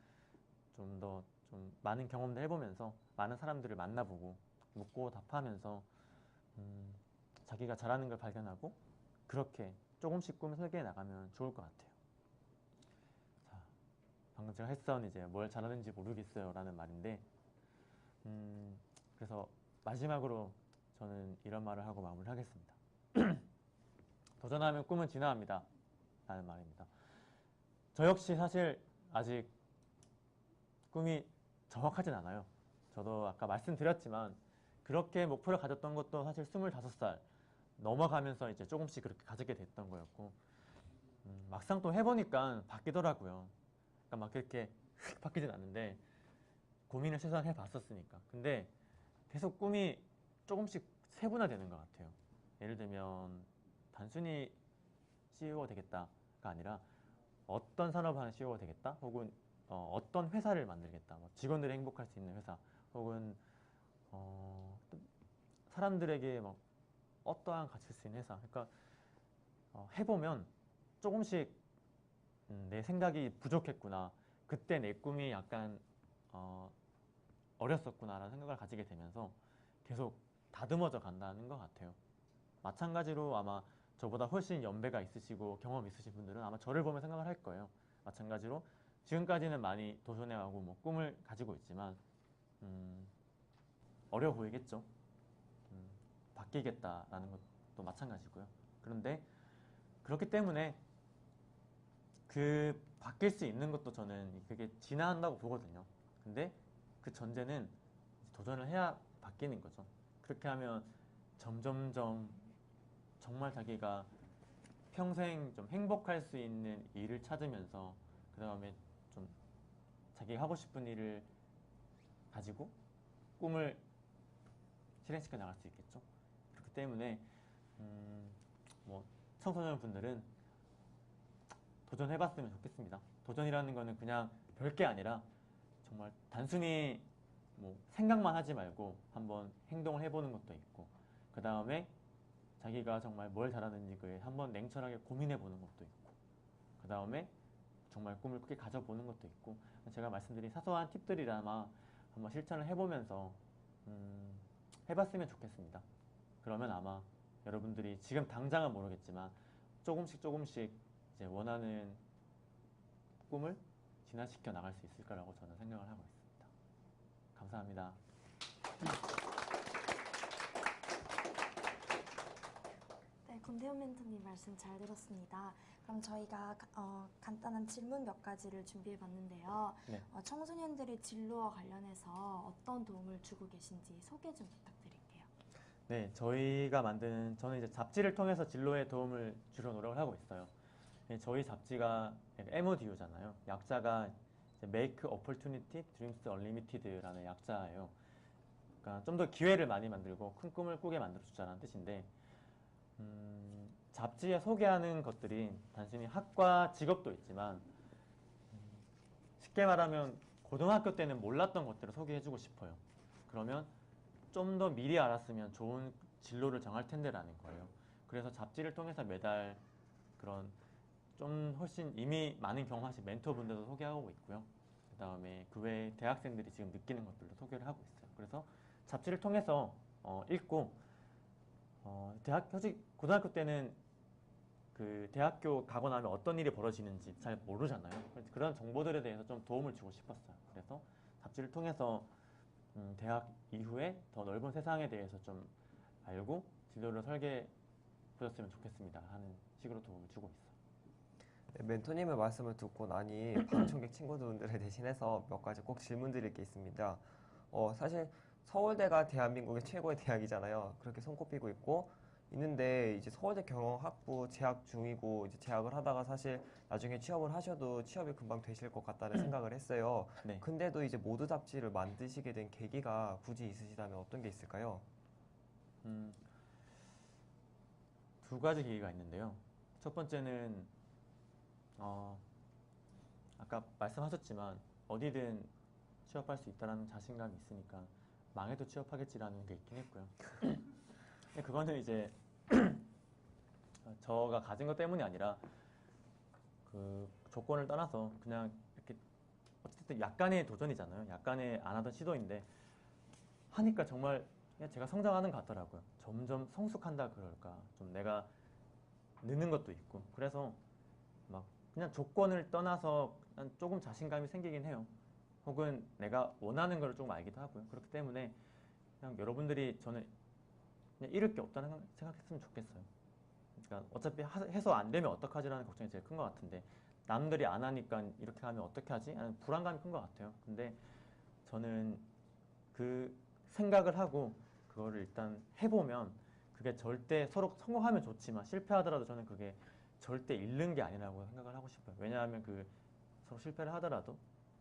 좀 더 좀 많은 경험들 해보면서 많은 사람들을 만나보고 묻고 답하면서 자기가 잘하는 걸 발견하고 그렇게 조금씩 꿈을 설계해 나가면 좋을 것 같아요. 자, 방금 제가 했던 이제 뭘 잘하는지 모르겠어요 라는 말인데 그래서 마지막으로 저는 이런 말을 하고 마무리하겠습니다. 도전하면 꿈은 진화합니다 라는 말입니다. 저 역시 사실 아직 꿈이 정확하진 않아요. 저도 아까 말씀드렸지만 그렇게 목표를 가졌던 것도 사실 25살 넘어가면서 이제 조금씩 그렇게 가지게 됐던 거였고 막상 또 해보니까 바뀌더라고요. 그러니까 막 그렇게 바뀌진 않는데 고민을 최소한 해봤었으니까. 근데 계속 꿈이 조금씩 세분화되는 것 같아요. 예를 들면 단순히 CEO가 되겠다가 아니라 어떤 산업을 하는 CEO가 되겠다 혹은 어떤 회사를 만들겠다 뭐 직원들이 행복할 수 있는 회사 혹은 사람들에게 뭐 어떠한 가치를 수 있는 회사 그러니까 해보면 조금씩 내 생각이 부족했구나 그때 내 꿈이 약간 어렸었구나 라는 생각을 가지게 되면서 계속 다듬어져 간다는 것 같아요. 마찬가지로 아마 저보다 훨씬 연배가 있으시고 경험 있으신 분들은 아마 저를 보면 생각을 할 거예요. 마찬가지로 지금까지는 많이 도전해가고 뭐 꿈을 가지고 있지만 어려워 보이겠죠. 바뀌겠다라는 것도 마찬가지고요. 그런데 그렇기 때문에 그 바뀔 수 있는 것도 저는 그게 진화한다고 보거든요. 근데 그 전제는 도전을 해야 바뀌는 거죠. 그렇게 하면 점점점 정말 자기가 평생 좀 행복할 수 있는 일을 찾으면서 그 다음에 좀 자기가 하고 싶은 일을 가지고 꿈을 실행시켜 나갈 수 있겠죠. 그렇기 때문에 뭐 청소년 분들은 도전해봤으면 좋겠습니다. 도전이라는 거는 그냥 별게 아니라 정말 단순히 뭐 생각만 하지 말고 한번 행동을 해보는 것도 있고 그 다음에 자기가 정말 뭘 잘하는지 그에 한번 냉철하게 고민해보는 것도 있고 그 다음에 정말 꿈을 크게 가져보는 것도 있고 제가 말씀드린 사소한 팁들이라마 한번 실천을 해보면서 해봤으면 좋겠습니다. 그러면 아마 여러분들이 지금 당장은 모르겠지만 조금씩 이제 원하는 꿈을 진화시켜 나갈 수 있을 거라고 저는 생각을 하고 있습니다. 감사합니다. 네, 권태현 멘토님 말씀 잘 들었습니다. 그럼 저희가 간단한 질문 몇 가지를 준비해 봤는데요. 네. 청소년들이 진로와 관련해서 어떤 도움을 주고 계신지 소개 좀 부탁드릴게요. 네, 저는 이제 잡지를 통해서 진로에 도움을 주려 노력을 하고 있어요. 저희 잡지가 MODU잖아요. 약자가 이제 Make Opportunity Dreams Unlimited라는 약자예요. 그러니까 좀 더 기회를 많이 만들고 큰 꿈을 꾸게 만들어주자는 뜻인데, 잡지에 소개하는 것들이 단순히 학과 직업도 있지만, 쉽게 말하면 고등학교 때는 몰랐던 것들을 소개해주고 싶어요. 그러면 좀 더 미리 알았으면 좋은 진로를 정할 텐데라는 거예요. 그래서 잡지를 통해서 매달 그런 좀 훨씬 이미 많은 경험하신 멘토분들도 소개하고 있고요. 그 다음에 그 외에 대학생들이 지금 느끼는 것들도 소개를 하고 있어요. 그래서 잡지를 통해서 읽고 솔직히 고등학교 때는 그 대학교 가고 나면 어떤 일이 벌어지는지 잘 모르잖아요. 그래서 그런 정보들에 대해서 좀 도움을 주고 싶었어요. 그래서 잡지를 통해서 대학 이후에 더 넓은 세상에 대해서 좀 알고 진로를 설계해 보셨으면 좋겠습니다 하는 식으로 도움을 주고 있어요. 네, 멘토님의 말씀을 듣고 나니 방청객 친구분들을 대신해서 몇 가지 꼭 질문드릴 게 있습니다. 사실 서울대가 대한민국의 최고의 대학이잖아요. 그렇게 손꼽히고 있는데 이제 서울대 경영학부 재학 중이고 이제 재학을 하다가 사실 나중에 취업을 하셔도 취업이 금방 되실 것 같다는 생각을 했어요. 네. 근데도 이제 모두 잡지를 만드시게 된 계기가 굳이 있으시다면 어떤 게 있을까요? 두 가지 계기가 있는데요. 첫 번째는 아까 말씀하셨지만 어디든 취업할 수 있다는 자신감이 있으니까 망해도 취업하겠지라는 게 있긴 했고요. 근데 그거는 이제 저가 가진 것 때문이 아니라 그 조건을 떠나서 그냥 이렇게 어쨌든 약간의 도전이잖아요. 약간의 안 하던 시도인데 하니까 정말 그냥 제가 성장하는 것 같더라고요. 점점 성숙한다 그럴까. 좀 내가 느는 것도 있고. 그래서 막 그냥 조건을 떠나서 그냥 조금 자신감이 생기긴 해요. 혹은 내가 원하는 걸 조금 알기도 하고요. 그렇기 때문에 그냥 여러분들이 저는 그냥 잃을 게 없다는 생각했으면 좋겠어요. 그러니까 어차피 해서 안 되면 어떡하지라는 걱정이 제일 큰 것 같은데 남들이 안 하니까 이렇게 하면 어떻게 하지? 하는 불안감이 큰 것 같아요. 근데 저는 그 생각을 하고 그거를 일단 해보면 그게 절대 서로 성공하면 좋지만 실패하더라도 저는 그게 절대 잃는 게 아니라고 생각을 하고 싶어요. 왜냐하면 그 서로 실패를 하더라도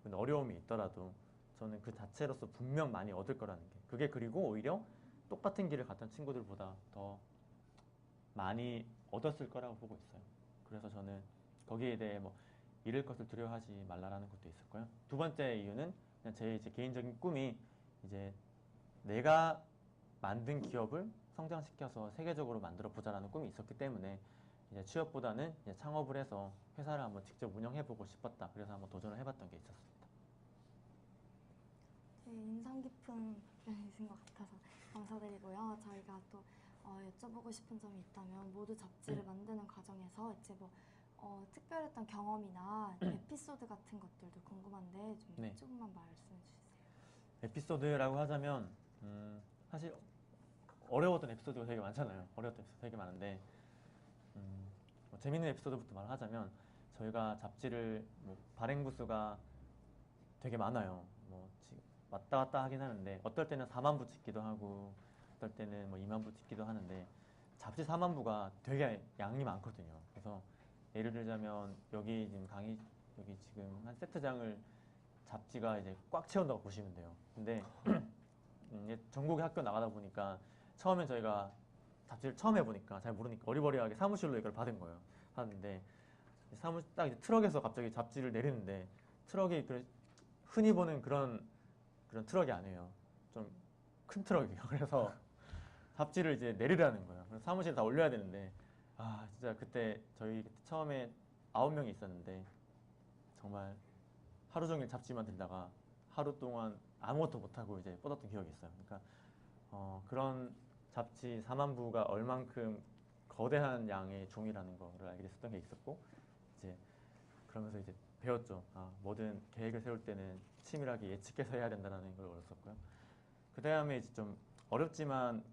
어려움이 있더라도 저는 그 자체로서 분명 많이 얻을 거라는 게 그게 그리고 오히려 똑같은 길을 갔던 친구들보다 더 많이 얻었을 거라고 보고 있어요. 그래서 저는 거기에 대해 뭐 잃을 것을 두려워하지 말라라는 것도 있었고요. 두 번째 이유는 그냥 제 이제 개인적인 꿈이 이제 내가 만든 기업을 성장시켜서 세계적으로 만들어 보자라는 꿈이 있었기 때문에 이제 취업보다는 이제 창업을 해서 회사를 한번 직접 운영해보고 싶었다. 그래서 한번 도전을 해봤던 게 있었습니다. 되게 인상 깊은 답변이신 것 같아서 감사드리고요. 저희가 또 여쭤보고 싶은 점이 있다면 모두 잡지를 만드는 과정에서 이제 뭐 특별했던 경험이나 에피소드 같은 것들도 궁금한데 좀 네. 조금만 말씀해 주세요. 에피소드라고 하자면 사실 어려웠던 에피소드가 되게 많잖아요. 어려웠던 에피소드 되게 많은데 뭐 재밌는 에피소드부터 말하자면 저희가 잡지를 뭐 발행 부수가 되게 많아요. 뭐 지금 왔다 갔다 하긴 하는데 어떨 때는 4만 부 찍기도 하고 어떨 때는 뭐 2만 부 찍기도 하는데 잡지 4만 부가 되게 양이 많거든요. 그래서 예를 들자면 여기 지금 한 세트장을 잡지가 이제 꽉 채운다고 보시면 돼요. 근데 이제 전국에 학교 나가다 보니까 처음엔 저희가 잡지를 처음 해보니까 잘 모르니까 어리버리하게 사무실로 이걸 받은 거예요. 받았는데 딱 이제 트럭에서 갑자기 잡지를 내리는데 트럭이 흔히 보는 그런 트럭이 아니에요. 좀 큰 트럭이에요. 그래서 잡지를 이제 내리라는 거예요. 그래서 사무실에 다 올려야 되는데 진짜 그때 저희 처음에 9명이 있었는데 정말 하루 종일 잡지만 들다가 하루 동안 아무것도 못하고 이제 뻗었던 기억이 있어요. 그러니까 그런 잡지 4만 부가 얼만큼 거대한 양의 종이라는 거를 알게 됐었던 게 있었고 이제 그러면서 이제 배웠죠. 뭐든 계획을 세울 때는 치밀하게 예측해서 해야 된다는 걸 얻었었고요. 그 다음에 이제 좀 어렵지만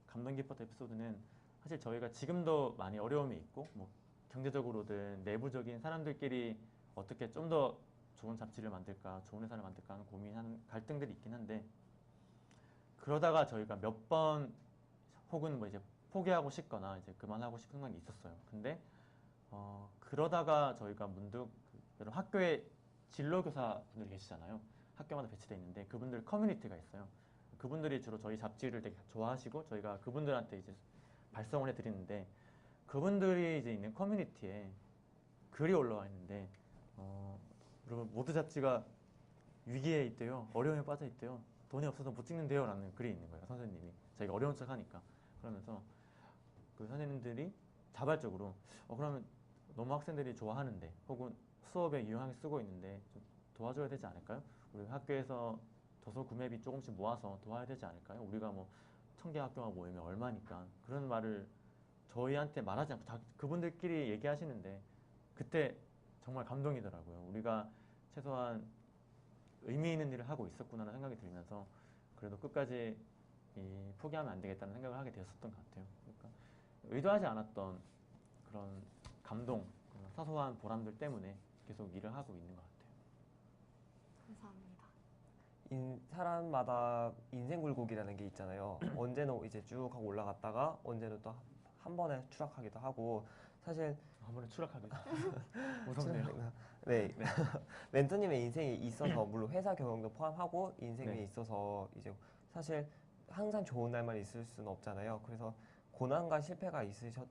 감동 깊었던 에피소드는 사실 저희가 지금도 많이 어려움이 있고 뭐 경제적으로든 내부적인 사람들끼리 어떻게 좀 더 좋은 잡지를 만들까, 좋은 회사를 만들까 하는 고민하는 갈등들이 있긴 한데 그러다가 저희가 몇 번 혹은 뭐 이제 포기하고 싶거나 이제 그만하고 싶은 건 있었어요. 근데 그러다가 저희가 문득 여러분 학교에 진로교사 분들이 계시잖아요. 학교마다 배치되어 있는데 그분들 커뮤니티가 있어요. 그분들이 주로 저희 잡지를 되게 좋아하시고 저희가 그분들한테 이제 발송을 해드리는데 그분들이 이제 있는 커뮤니티에 글이 올라와 있는데 여러분 모두 잡지가 위기에 있대요. 어려움에 빠져 있대요. 돈이 없어서 못 찍는데요. 라는 글이 있는 거예요. 선생님이. 저희가 어려운 척 하니까. 그러면서 그 선생님들이 자발적으로 그러면 너무 학생들이 좋아하는데 혹은 수업에 유용하게 쓰고 있는데 좀 도와줘야 되지 않을까요? 우리 학교에서 도서 구매비 조금씩 모아서 도와야 되지 않을까요? 우리가 뭐 1000개 학교가 모이면 얼마니까 그런 말을 저희한테 말하지 않고 다 그분들끼리 얘기하시는데 그때 정말 감동이더라고요. 우리가 최소한 의미 있는 일을 하고 있었구나라는 생각이 들면서 그래도 끝까지 포기하면 안 되겠다는 생각을 하게 되었었던 것 같아요. 그러니까 의도하지 않았던 그런 감동, 그런 사소한 보람들 때문에 계속 일을 하고 있는 것 같아요. 감사합니다. 사람마다 인생 굴곡이라는 게 있잖아요. 언제는 이제 쭉 하고 올라갔다가 언제는 또 한 번에 추락하기도 하고 사실 한 번에 추락하게 무섭네요. 네, 네. 멘토님의 인생에 있어서 물론 회사 경험도 포함하고 인생에 네. 있어서 이제 사실 항상 좋은 날만 있을 수는 없잖아요. 그래서 고난과 실패가 있으셨을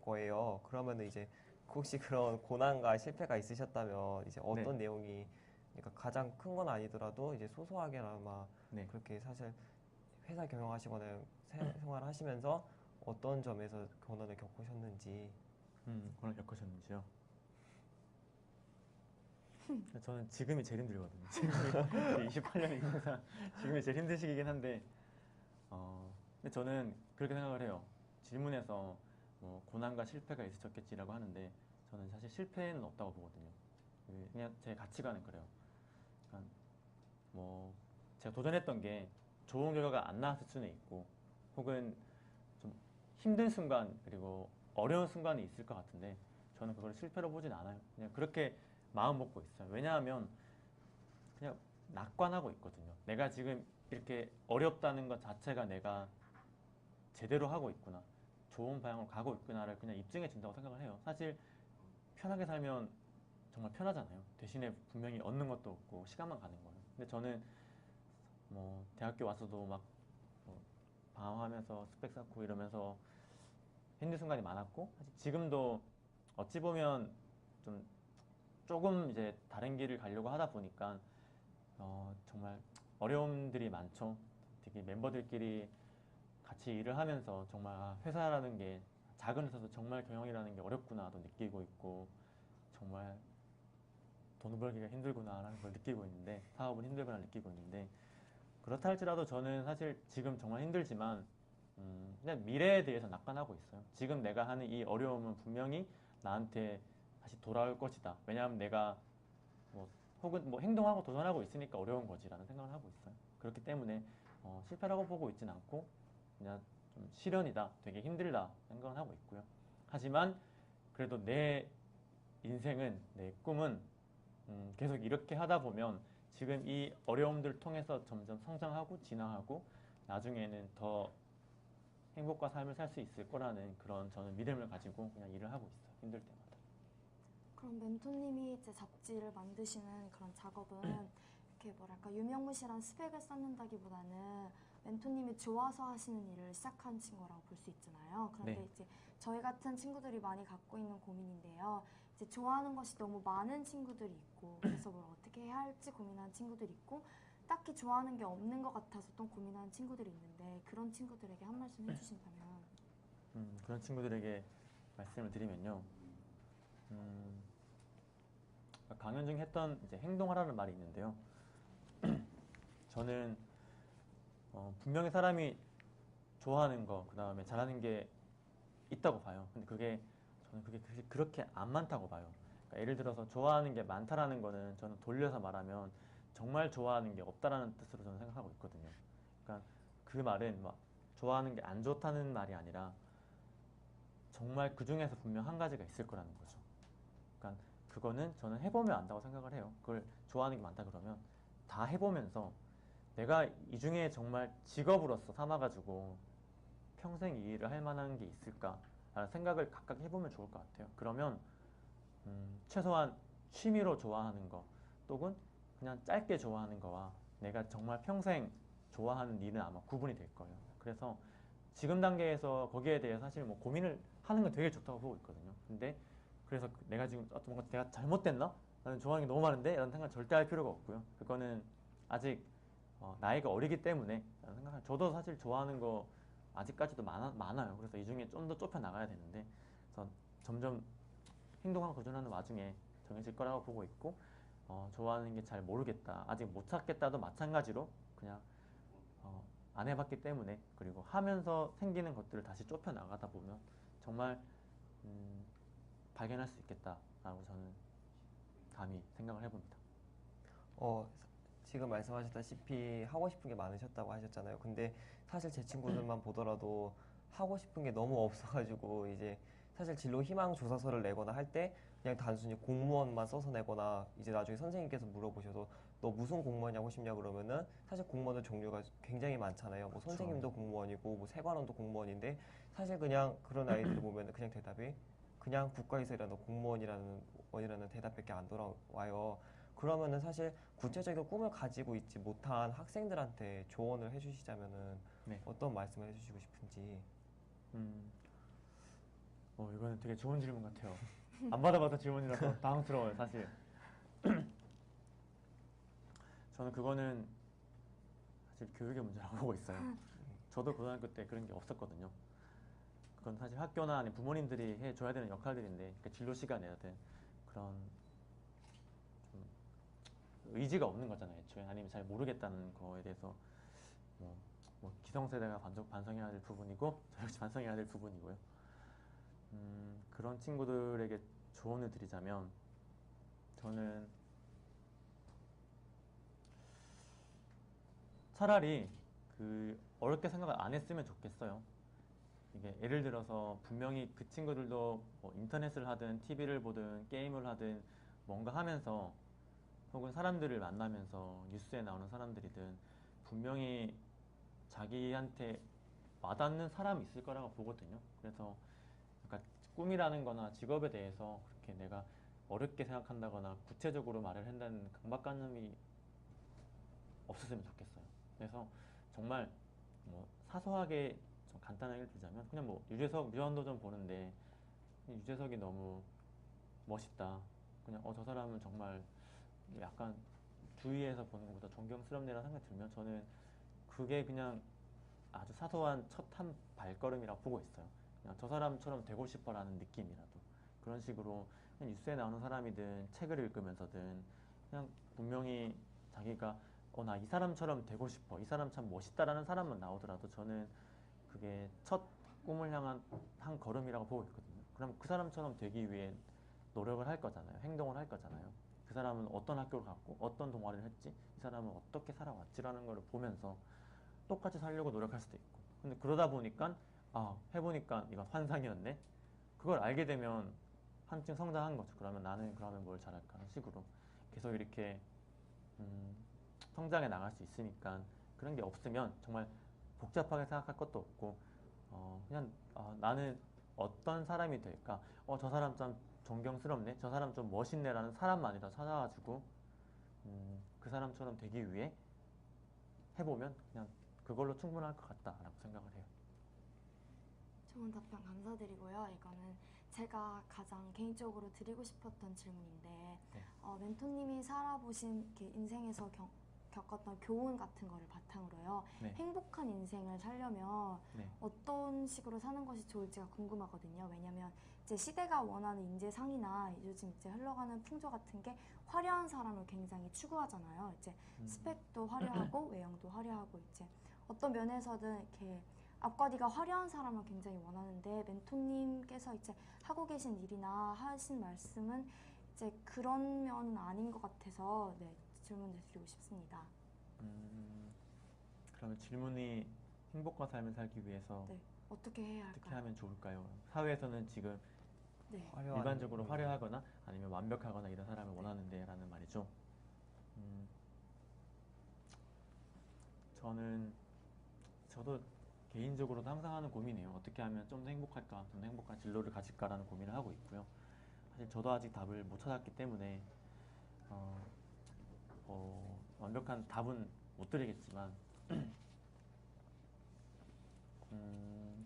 거예요. 그러면 이제 혹시 그런 고난과 실패가 있으셨다면 이제 어떤 내용이 그러니까 가장 큰 건 아니더라도 이제 소소하게나마 네. 그렇게 사실 회사 경영하시거나 생활하시면서 어떤 점에서 고난을 겪으셨는지. 고난 겪으셨는지요? 저는 지금이 제일 힘들거든요. 지금이 28년에 있는 사람, 지금이 제일 힘든 시기긴 한데, 근데 저는 그렇게 생각을 해요. 질문에서 뭐 고난과 실패가 있으셨겠지라고 하는데, 저는 사실 실패는 없다고 보거든요. 그냥 제 가치관은 그래요. 그러니까 뭐 제가 도전했던 게 좋은 결과가 안 나왔을 수는 있고, 혹은 좀 힘든 순간 그리고 어려운 순간이 있을 것 같은데, 저는 그걸 실패로 보진 않아요. 그냥 그렇게 마음 먹고 있어요. 왜냐하면 그냥 낙관하고 있거든요. 내가 지금 이렇게 어렵다는 것 자체가 내가 제대로 하고 있구나, 좋은 방향으로 가고 있구나를 그냥 입증해 준다고 생각을 해요. 사실 편하게 살면 정말 편하잖아요. 대신에 분명히 얻는 것도 없고 시간만 가는 거예요. 근데 저는 뭐 대학교 와서도 막 방황하면서 스펙 쌓고 이러면서 힘든 순간이 많았고, 사실 지금도 어찌 보면 좀 조금 이제 다른 길을 가려고 하다 보니까 정말 어려움들이 많죠. 특히 멤버들끼리 같이 일을 하면서 정말 회사라는 게 작은 회사도 정말 경영이라는 게 어렵구나도 느끼고 있고 정말 돈 벌기가 힘들구나라는 걸 느끼고 있는데, 사업은 힘들구나 느끼고 있는데, 그렇다 할지라도 저는 사실 지금 정말 힘들지만 그냥 미래에 대해서 낙관하고 있어요. 지금 내가 하는 이 어려움은 분명히 나한테 다시 돌아올 것이다. 왜냐하면 내가 뭐 혹은 뭐 행동하고 도전하고 있으니까 어려운 거지라는 생각을 하고 있어요. 그렇기 때문에 실패라고 보고 있진 않고 그냥 좀 시련이다, 되게 힘들다 생각을 하고 있고요. 하지만 그래도 내 인생은, 내 꿈은 계속 이렇게 하다 보면 지금 이 어려움들을 통해서 점점 성장하고 진화하고 나중에는 더 행복과 삶을 살 수 있을 거라는 그런 저는 믿음을 가지고 그냥 일을 하고 있어요. 힘들 때마다. 그럼 멘토님이 이제 잡지를 만드시는 그런 작업은 이렇게 뭐랄까 유명무실한 스펙을 쌓는다기보다는 멘토님이 좋아서 하시는 일을 시작하신 거라고 볼 수 있잖아요. 그런데 네. 이제 저희 같은 친구들이 많이 갖고 있는 고민인데요. 이제 좋아하는 것이 너무 많은 친구들이 있고 그래서 뭘 어떻게 해야 할지 고민하는 친구들이 있고 딱히 좋아하는 게 없는 것 같아서 또 고민하는 친구들이 있는데 그런 친구들에게 한 말씀 해주신다면. 그런 친구들에게 말씀을 드리면요. 강연 중에 했던 이제 행동하라는 말이 있는데요. 저는 분명히 사람이 좋아하는 거, 그 다음에 잘하는 게 있다고 봐요. 근데 저는 그게 그렇게 안 많다고 봐요. 그러니까 예를 들어서 좋아하는 게 많다라는 거는 저는 돌려서 말하면 정말 좋아하는 게 없다라는 뜻으로 저는 생각하고 있거든요. 그러니까 그 말은 막 좋아하는 게 안 좋다는 말이 아니라 정말 그 중에서 분명 한 가지가 있을 거라는 거죠. 그러니까 그거는 저는 해보면 안다고 생각을 해요. 그걸 좋아하는 게 많다 그러면 다 해보면서 내가 이 중에 정말 직업으로서 삼아가지고 평생 이 일을 할 만한 게 있을까라는 생각을 각각 해보면 좋을 것 같아요. 그러면 최소한 취미로 좋아하는 거 또는 그냥 짧게 좋아하는 거와 내가 정말 평생 좋아하는 일은 아마 구분이 될 거예요. 그래서 지금 단계에서 거기에 대해 사실 뭐 고민을 하는 건 되게 좋다고 보고 있거든요. 근데 그래서 내가 지금 뭔가 내가 잘못됐나? 나는 좋아하는 게 너무 많은데? 라는 생각 절대 할 필요가 없고요. 그거는 아직 나이가 어리기 때문에 라는 생각을 저도 사실 좋아하는 거 아직까지도 많아요. 그래서 이 중에 좀 더 좁혀 나가야 되는데 그래서 점점 행동하고 도전하는 와중에 정해질 거라고 보고 있고 좋아하는 게 잘 모르겠다. 아직 못 찾겠다도 마찬가지로 그냥 안 해봤기 때문에 그리고 하면서 생기는 것들을 다시 좁혀 나가다 보면 정말 발견할 수 있겠다라고 저는 감히 생각을 해봅니다. 어, 지금 말씀하셨다시피 하고 싶은 게 많으셨다고 하셨잖아요. 근데 사실 제 친구들만 보더라도 하고 싶은 게 너무 없어가지고 이제 사실 진로 희망 조사서를 내거나 할 때 그냥 단순히 공무원만 써서 내거나 이제 나중에 선생님께서 물어보셔도 너 무슨 공무원이 하고 싶냐 그러면은 사실 공무원의 종류가 굉장히 많잖아요. 뭐 선생님도 공무원이고 뭐 세관원도 공무원인데 사실 그냥 그런 아이들을 보면은 그냥 대답이 그냥 국가에서 일하는 공무원이라는 원이라는 대답밖에 안 돌아와요. 그러면은 사실 구체적인 꿈을 가지고 있지 못한 학생들한테 조언을 해주시자면은 네. 어떤 말씀을 해주시고 싶은지. 음, 이거는 되게 좋은 질문 같아요. 안 받아봤던 질문이라서 당황스러워요, 사실. 저는 그거는 사실 교육의 문제라고 보고 있어요. 저도 고등학교 때 그런 게 없었거든요. 그건 사실 학교나 아니면 부모님들이 해줘야 되는 역할들인데, 그러니까 진로 시간이라든 그런 좀 의지가 없는 거잖아요, 애초에. 아니면 잘 모르겠다는 거에 대해서 뭐 기성세대가 반성해야 될 부분이고, 저 역시 반성해야 될 부분이고요. 그런 친구들에게 조언을 드리자면, 저는 차라리 어렵게 생각을 안 했으면 좋겠어요. 이게 예를 들어서 분명히 그 친구들도 뭐 인터넷을 하든 TV를 보든 게임을 하든 뭔가 하면서 혹은 사람들을 만나면서 뉴스에 나오는 사람들이든 분명히 자기한테 와닿는 사람이 있을 거라고 보거든요. 그래서 약간 꿈이라는 거나 직업에 대해서 그렇게 내가 어렵게 생각한다거나 구체적으로 말을 한다는 강박관념이 없었으면 좋겠어요. 그래서 정말 뭐 사소하게 좀 간단하게 들자면 그냥 뭐 유재석 무한도전 보는데 유재석이 너무 멋있다. 그냥 저 사람은 정말 약간 주위에서 보는 것보다 존경스럽네라는 생각이 들면 저는 그게 그냥 아주 사소한 첫 한 발걸음이라고 보고 있어요. 그냥 저 사람처럼 되고 싶어라는 느낌이라도 그런 식으로 그냥 뉴스에 나오는 사람이든 책을 읽으면서든 그냥 분명히 자기가 나 이 사람처럼 되고 싶어 이 사람 참 멋있다라는 사람만 나오더라도 저는 그게 첫 꿈을 향한 한 걸음이라고 보고 있거든요. 그럼 그 사람처럼 되기 위해 노력을 할 거잖아요. 행동을 할 거잖아요. 그 사람은 어떤 학교를 갔고 어떤 동아리를 했지 이 사람은 어떻게 살아왔지라는 걸 보면서 똑같이 살려고 노력할 수도 있고 근데 그러다 보니까 해보니까 이건 환상이었네. 그걸 알게 되면 한층 성장한 거죠. 그러면 나는 그러면 뭘 잘할까 하는 식으로 계속 이렇게 성장해 나갈 수 있으니까 그런 게 없으면 정말 복잡하게 생각할 것도 없고 그냥 나는 어떤 사람이 될까? 저 사람 좀 존경스럽네. 저 사람 좀 멋있네라는 사람만이라 찾아가지고 그 사람처럼 되기 위해 해보면 그냥 그걸로 충분할 것 같다라고 생각을 해요. 좋은 답변 감사드리고요. 이거는 제가 가장 개인적으로 드리고 싶었던 질문인데 네. 멘토님이 살아보신 이렇게 인생에서 겪었던 교훈 같은 거를 바탕으로요. 네. 행복한 인생을 살려면 네. 어떤 식으로 사는 것이 좋을지가 궁금하거든요. 왜냐면 이제 시대가 원하는 인재상이나 요즘 이제 흘러가는 풍조 같은 게 화려한 사람을 굉장히 추구하잖아요. 이제 스펙도 화려하고 외형도 화려하고 이제 어떤 면에서든 이렇게 앞과 뒤가 화려한 사람을 굉장히 원하는데 멘토님께서 이제 하고 계신 일이나 하신 말씀은 이제 그런 면은 아닌 것 같아서 질문을 드리고 싶습니다. 그러면 질문이 행복한 삶을 살기 위해서 네. 어떻게 해야 어떻게 할까요? 하면 좋을까요? 사회에서는 지금 네. 화려한 일반적으로 화려하거나 아니면 완벽하거나 이런 사람을 원하는데 라는 말이죠. 저도 개인적으로도 항상 하는 고민이에요. 어떻게 하면 좀 더 행복할까, 좀 더 행복한 진로를 가질까라는 고민을 하고 있고요. 사실 저도 아직 답을 못 찾았기 때문에 완벽한 답은 못 드리겠지만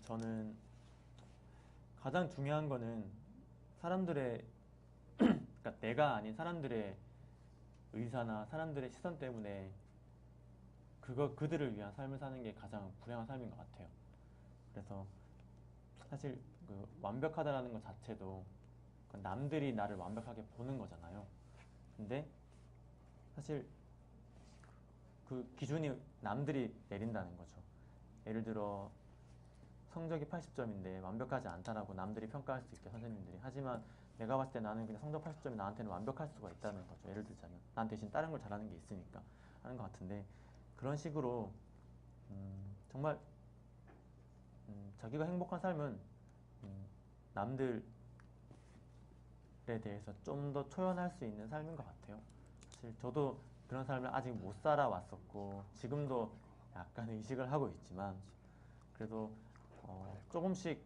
저는 가장 중요한 거는 사람들의 그러니까 내가 아닌 사람들의 의사나 사람들의 시선 때문에 그들을 위한 삶을 사는 게 가장 불행한 삶인 것 같아요. 그래서 사실 그 완벽하다라는 것 자체도 그 남들이 나를 완벽하게 보는 거잖아요. 근데 사실 그 기준이 남들이 내린다는 거죠. 예를 들어 성적이 80점인데 완벽하지 않다라고 남들이 평가할 수 있게 선생님들이. 하지만 내가 봤을 때 나는 그냥 성적 80점이 나한테는 완벽할 수가 있다는 거죠. 예를 들자면 난 대신 다른 걸 잘하는 게 있으니까 하는 것 같은데, 그런 식으로 정말 자기가 행복한 삶은 남들에 대해서 좀 더 초연할 수 있는 삶인 것 같아요. 사실 저도 그런 삶을 아직 못 살아왔었고 지금도 약간 의식을 하고 있지만 그래도 조금씩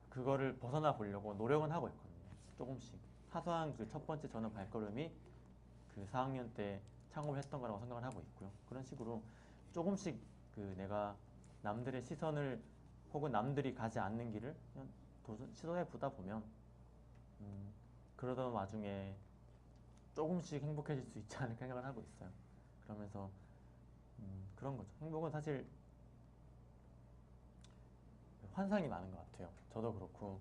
그거를 벗어나 보려고 노력은 하고 있거든요. 조금씩 사소한 그 첫 번째 저는 발걸음이 그 4학년 때 창업을 했던 거라고 생각을 하고 있고요. 그런 식으로 조금씩 그 내가 남들의 시선을 혹은 남들이 가지 않는 길을 그냥 시도해 보다 보면 그러던 와중에 조금씩 행복해질 수 있지 않을까 생각을 하고 있어요. 그러면서 그런 거죠. 행복은 사실 환상이 많은 것 같아요. 저도 그렇고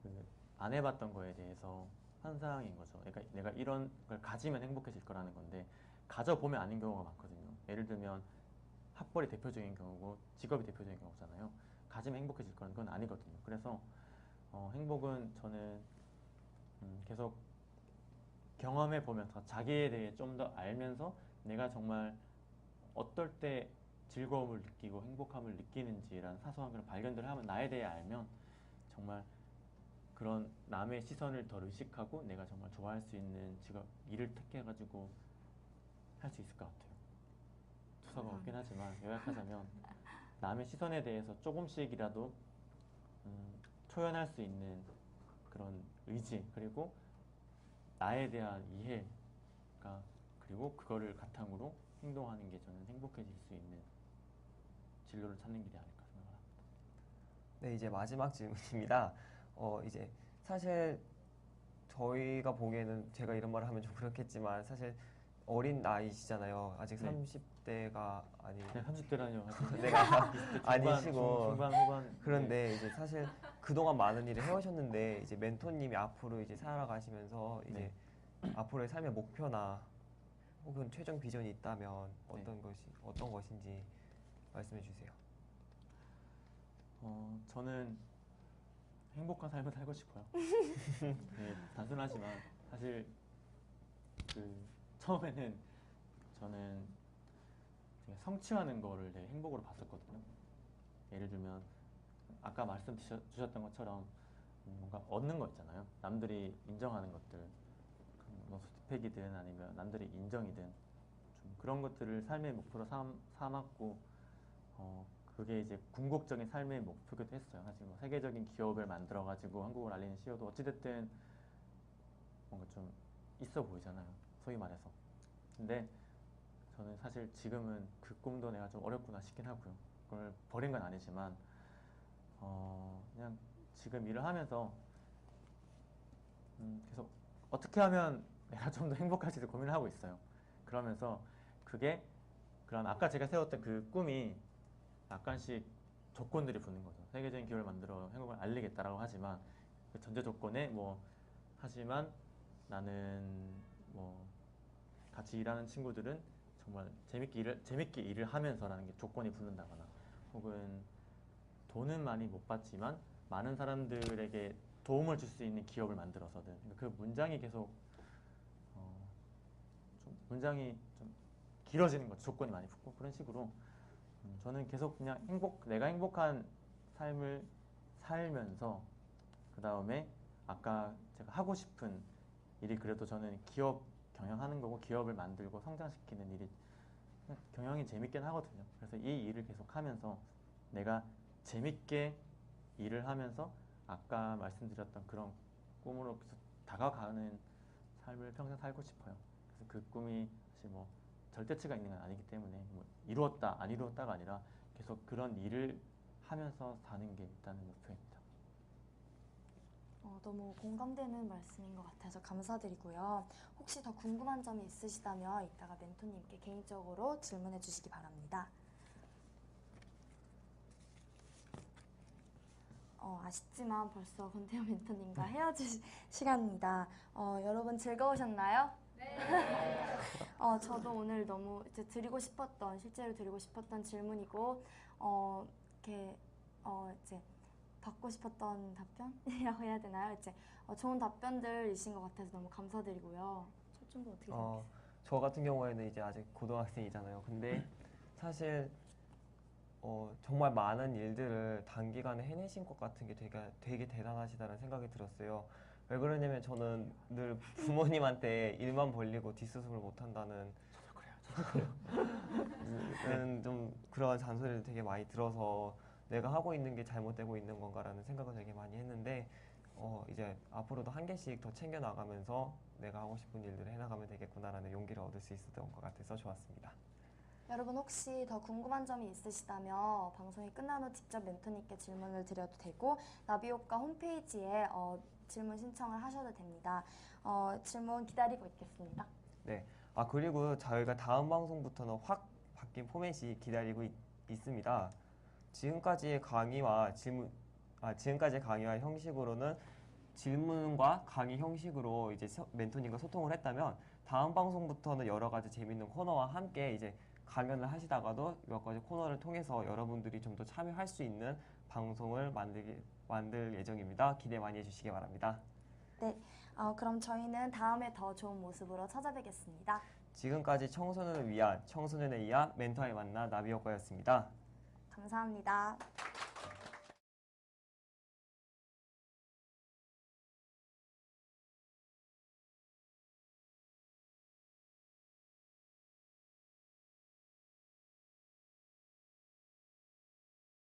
그 안 해봤던 거에 대해서 환상인 거죠. 그러니까 내가 이런 걸 가지면 행복해질 거라는 건데 가져보면 아닌 경우가 많거든요. 예를 들면 학벌이 대표적인 경우고 직업이 대표적인 경우잖아요. 가지면 행복해질 거는 건 아니거든요. 그래서 행복은 저는 계속 경험해 보면서 자기에 대해 좀 더 알면서 내가 정말 어떨 때 즐거움을 느끼고 행복함을 느끼는지라는 사소한 그런 발견들을 하면 나에 대해 알면 정말 그런 남의 시선을 덜 의식하고 내가 정말 좋아할 수 있는 직업, 일을 택해가지고 할 수 있을 것 같아요. 투서가 없긴 하지만 요약하자면 남의 시선에 대해서 조금씩이라도 초연할 수 있는 그런 의지, 그리고 나에 대한 이해가, 그리고 그거를 바탕으로 행동하는 게 저는 행복해질 수 있는 진로를 찾는 길이 아닐까 생각합니다. 네, 이제 마지막 질문입니다. 이제 사실 저희가 보기에는 제가 이런 말을 하면 좀 그렇겠지만 사실 어린 나이시잖아요. 아직 네. 30대가 아니 네, 30대라뇨. 내가 중반, 아니시고 중반 후반. 그런데 이제 사실 그동안 많은 일을 해오셨는데 이제 멘토님이 앞으로 이제 살아가시면서 이제 앞으로의 삶의 목표나 혹은 최종 비전이 있다면 어떤 것인지 말씀해 주세요. 저는 행복한 삶을 살고 싶어요. 네, 단순하지만 사실 그 처음에는 저는 되게 성취하는 거를 되게 행복으로 봤었거든요. 예를 들면 아까 말씀 주셨던 것처럼 뭔가 얻는 거 있잖아요. 남들이 인정하는 것들, 뭐 스펙이든 아니면 남들의 인정이든 좀 그런 것들을 삶의 목표로 삼았고 그게 이제 궁극적인 삶의 목표기도 했어요. 사실 뭐 세계적인 기업을 만들어가지고 한국을 알리는 CEO도 어찌됐든 뭔가 좀 있어 보이잖아요. 소위 말해서. 근데 저는 사실 지금은 그 꿈도 내가 좀 어렵구나 싶긴 하고요. 그걸 버린 건 아니지만 그냥 지금 일을 하면서 계속 어떻게 하면 내가 좀 더 행복할지 고민을 하고 있어요. 그러면서 그게 그런 아까 제가 세웠던 그 꿈이 약간씩 조건들이 붙는 거죠. 세계적인 기업을 만들어 행복을 알리겠다라고 하지만 그 전제 조건에 뭐 하지만 나는 뭐 같이 일하는 친구들은 정말 재밌게 일을 하면서라는 게 조건이 붙는다거나, 혹은 돈은 많이 못 받지만 많은 사람들에게 도움을 줄 수 있는 기업을 만들어서든, 그 문장이 계속 좀 문장이 좀 길어지는 거죠. 조건이 많이 붙고 그런 식으로 저는 계속 그냥 내가 행복한 삶을 살면서 그 다음에 아까 제가 하고 싶은 일이 그래도 저는 기업 경영하는 거고 기업을 만들고 성장시키는 일이 경영이 재밌긴 하거든요. 그래서 이 일을 계속 하면서 내가 재밌게 일을 하면서 아까 말씀드렸던 그런 꿈으로 계속 다가가는 삶을 평생 살고 싶어요. 그래서 그 꿈이 사실 뭐 절대치가 있는 건 아니기 때문에 뭐 이루었다 안 이루었다가 아니라 계속 그런 일을 하면서 사는 게 일단은 목표입니다. 너무 공감되는 말씀인 것 같아서 감사드리고요. 혹시 더 궁금한 점이 있으시다면 이따가 멘토님께 개인적으로 질문해 주시기 바랍니다. 아쉽지만 벌써 권태현 멘토님과 헤어질 시간입니다. 여러분 즐거우셨나요? 네. 저도 오늘 너무 이제 실제로 드리고 싶었던 질문이고, 이렇게 이제 받고 싶었던 답변이라고 해야 되나요? 이제 좋은 답변들이신 것 같아서 너무 감사드리고요. 철준도 어떻게 생각해요? 저 같은 경우에는 이제 아직 고등학생이잖아요. 근데 사실 정말 많은 일들을 단기간에 해내신 것 같은 게 되게 대단하시다는 생각이 들었어요. 왜 그러냐면 저는 늘 부모님한테 일만 벌리고 뒷수습을 못한다는 좀 그런 잔소리를 되게 많이 들어서 내가 하고 있는 게 잘못되고 있는 건가라는 생각을 되게 많이 했는데 이제 앞으로도 한 개씩 더 챙겨 나가면서 내가 하고 싶은 일들을 해나가면 되겠구나라는 용기를 얻을 수 있었던 것 같아서 좋았습니다. 여러분 혹시 더 궁금한 점이 있으시다면 방송이 끝난 후 직접 멘토님께 질문을 드려도 되고 나비효과 홈페이지에 질문 신청을 하셔도 됩니다. 질문 기다리고 있겠습니다. 네. 그리고 저희가 다음 방송부터는 확 바뀐 포맷이 기다리고 있습니다. 지금까지의 강의와 형식으로는 질문과 강의 형식으로 이제 멘토님과 소통을 했다면 다음 방송부터는 여러 가지 재밌는 코너와 함께 이제 강연을 하시다가도 몇 가지 코너를 통해서 여러분들이 좀 더 참여할 수 있는 방송을 만들 예정입니다. 기대 많이 해주시기 바랍니다. 네, 그럼 저희는 다음에 더 좋은 모습으로 찾아뵙겠습니다. 지금까지 청소년을 위한 청소년에 의한 멘토의 만나 나비효과였습니다. 감사합니다.